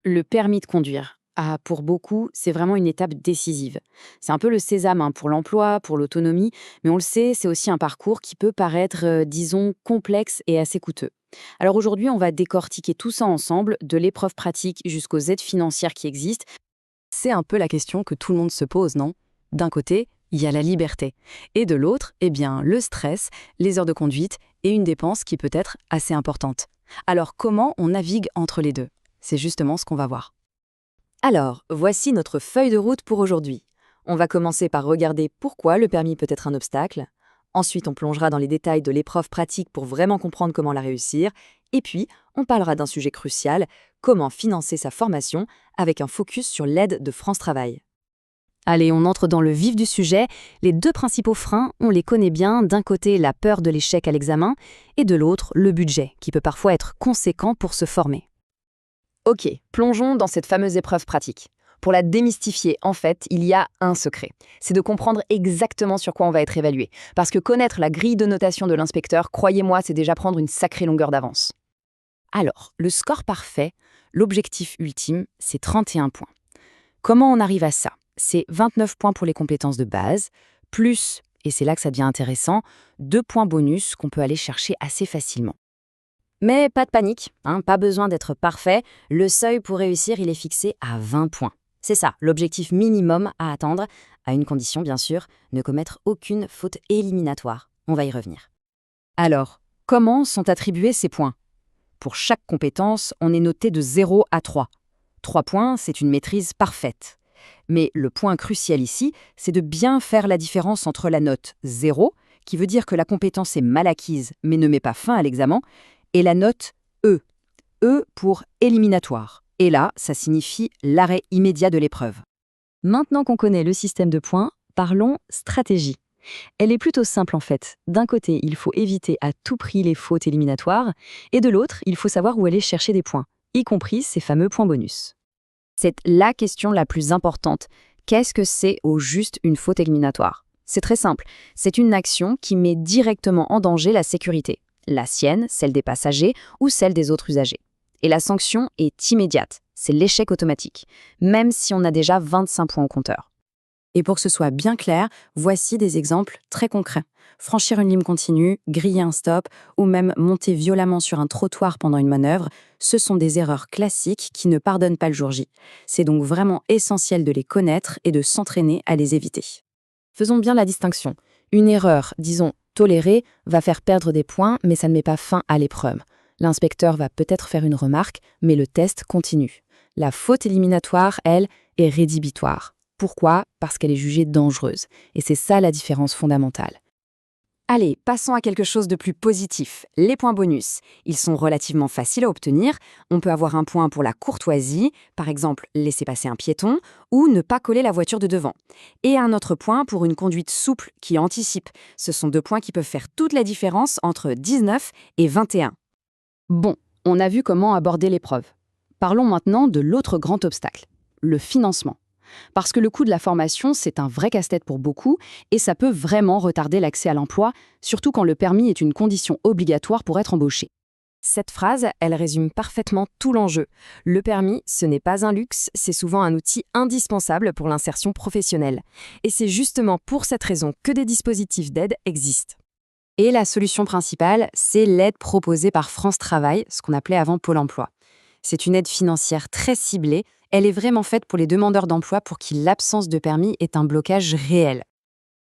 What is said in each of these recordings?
Le permis de conduire. Ah, pour beaucoup, c'est vraiment une étape décisive. C'est un peu le sésame pour l'emploi, pour l'autonomie, mais on le sait, c'est aussi un parcours qui peut paraître, disons, complexe et assez coûteux. Alors aujourd'hui, on va décortiquer tout ça ensemble, de l'épreuve pratique jusqu'aux aides financières qui existent. C'est un peu la question que tout le monde se pose, non? D'un côté, il y a la liberté. Et de l'autre, eh bien, le stress, les heures de conduite et une dépense qui peut être assez importante. Alors, comment on navigue entre les deux? C'est justement ce qu'on va voir. Alors, voici notre feuille de route pour aujourd'hui. On va commencer par regarder pourquoi le permis peut être un obstacle. Ensuite, on plongera dans les détails de l'épreuve pratique pour vraiment comprendre comment la réussir. Et puis, on parlera d'un sujet crucial, comment financer sa formation, avec un focus sur l'aide de France Travail. Allez, on entre dans le vif du sujet. Les deux principaux freins, on les connaît bien. D'un côté, la peur de l'échec à l'examen, et de l'autre, le budget, qui peut parfois être conséquent pour se former. Ok, plongeons dans cette fameuse épreuve pratique. Pour la démystifier, en fait, il y a un secret. C'est de comprendre exactement sur quoi on va être évalué. Parce que connaître la grille de notation de l'inspecteur, croyez-moi, c'est déjà prendre une sacrée longueur d'avance. Alors, le score parfait, l'objectif ultime, c'est 31 points. Comment on arrive à ça? C'est 29 points pour les compétences de base, plus, et c'est là que ça devient intéressant, 2 points bonus qu'on peut aller chercher assez facilement. Mais pas de panique, pas besoin d'être parfait, le seuil pour réussir, il est fixé à 20 points. C'est ça, l'objectif minimum à atteindre, à une condition bien sûr, ne commettre aucune faute éliminatoire. On va y revenir. Alors, comment sont attribués ces points? Pour chaque compétence, on est noté de 0 à 3. 3 points, c'est une maîtrise parfaite. Mais le point crucial ici, c'est de bien faire la différence entre la note 0, qui veut dire que la compétence est mal acquise mais ne met pas fin à l'examen, et la note E. E pour éliminatoire. Et là, ça signifie l'arrêt immédiat de l'épreuve. Maintenant qu'on connaît le système de points, parlons stratégie. Elle est plutôt simple en fait. D'un côté, il faut éviter à tout prix les fautes éliminatoires, et de l'autre, il faut savoir où aller chercher des points, y compris ces fameux points bonus. C'est la question la plus importante. Qu'est-ce que c'est au juste une faute éliminatoire? C'est très simple. C'est une action qui met directement en danger la sécurité. La sienne, celle des passagers ou celle des autres usagers. Et la sanction est immédiate. C'est l'échec automatique, même si on a déjà 25 points au compteur. Et pour que ce soit bien clair, voici des exemples très concrets. Franchir une ligne continue, griller un stop ou même monter violemment sur un trottoir pendant une manœuvre, ce sont des erreurs classiques qui ne pardonnent pas le jour J. C'est donc vraiment essentiel de les connaître et de s'entraîner à les éviter. Faisons bien la distinction. Une erreur, disons, tolérée, va faire perdre des points, mais ça ne met pas fin à l'épreuve. L'inspecteur va peut-être faire une remarque, mais le test continue. La faute éliminatoire, elle, est rédhibitoire. Pourquoi? Parce qu'elle est jugée dangereuse. Et c'est ça la différence fondamentale. Allez, passons à quelque chose de plus positif, les points bonus. Ils sont relativement faciles à obtenir. On peut avoir un point pour la courtoisie, par exemple laisser passer un piéton, ou ne pas coller la voiture de devant. Et un autre point pour une conduite souple qui anticipe. Ce sont 2 points qui peuvent faire toute la différence entre 19 et 21. Bon, on a vu comment aborder l'épreuve. Parlons maintenant de l'autre grand obstacle, le financement. Parce que le coût de la formation, c'est un vrai casse-tête pour beaucoup et ça peut vraiment retarder l'accès à l'emploi, surtout quand le permis est une condition obligatoire pour être embauché. Cette phrase, elle résume parfaitement tout l'enjeu. Le permis, ce n'est pas un luxe, c'est souvent un outil indispensable pour l'insertion professionnelle. Et c'est justement pour cette raison que des dispositifs d'aide existent. Et la solution principale, c'est l'aide proposée par France Travail, ce qu'on appelait avant Pôle emploi. C'est une aide financière très ciblée. Elle est vraiment faite pour les demandeurs d'emploi pour qui l'absence de permis est un blocage réel.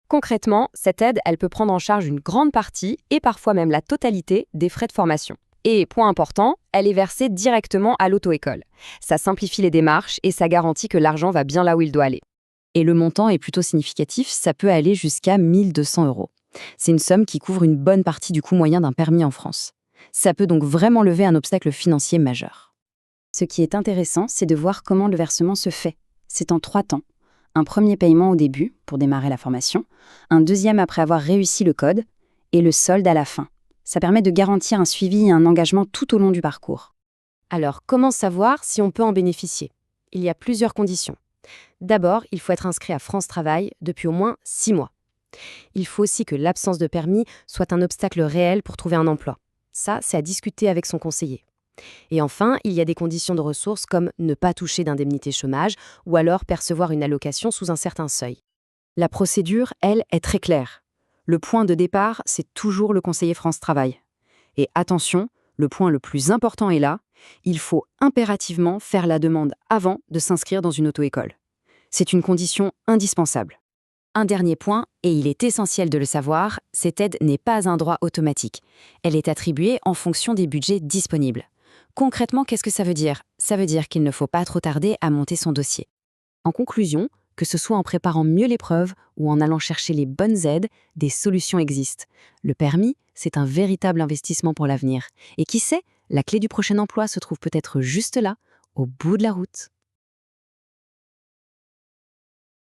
Concrètement, cette aide, elle peut prendre en charge une grande partie et parfois même la totalité des frais de formation. Et point important, elle est versée directement à l'auto-école. Ça simplifie les démarches et ça garantit que l'argent va bien là où il doit aller. Et le montant est plutôt significatif, ça peut aller jusqu'à 1 200 €. C'est une somme qui couvre une bonne partie du coût moyen d'un permis en France. Ça peut donc vraiment lever un obstacle financier majeur. Ce qui est intéressant, c'est de voir comment le versement se fait. C'est en 3 temps. Un premier paiement au début, pour démarrer la formation, un deuxième après avoir réussi le code, et le solde à la fin. Ça permet de garantir un suivi et un engagement tout au long du parcours. Alors, comment savoir si on peut en bénéficier? Il y a plusieurs conditions. D'abord, il faut être inscrit à France Travail depuis au moins 6 mois. Il faut aussi que l'absence de permis soit un obstacle réel pour trouver un emploi. Ça, c'est à discuter avec son conseiller. Et enfin, il y a des conditions de ressources comme ne pas toucher d'indemnité chômage ou alors percevoir une allocation sous un certain seuil. La procédure, elle, est très claire. Le point de départ, c'est toujours le conseiller France Travail. Et attention, le point le plus important est là, il faut impérativement faire la demande avant de s'inscrire dans une auto-école. C'est une condition indispensable. Un dernier point, et il est essentiel de le savoir, cette aide n'est pas un droit automatique. Elle est attribuée en fonction des budgets disponibles. Concrètement, qu'est-ce que ça veut dire? Ça veut dire qu'il ne faut pas trop tarder à monter son dossier. En conclusion, que ce soit en préparant mieux l'épreuve ou en allant chercher les bonnes aides, des solutions existent. Le permis, c'est un véritable investissement pour l'avenir. Et qui sait, la clé du prochain emploi se trouve peut-être juste là, au bout de la route.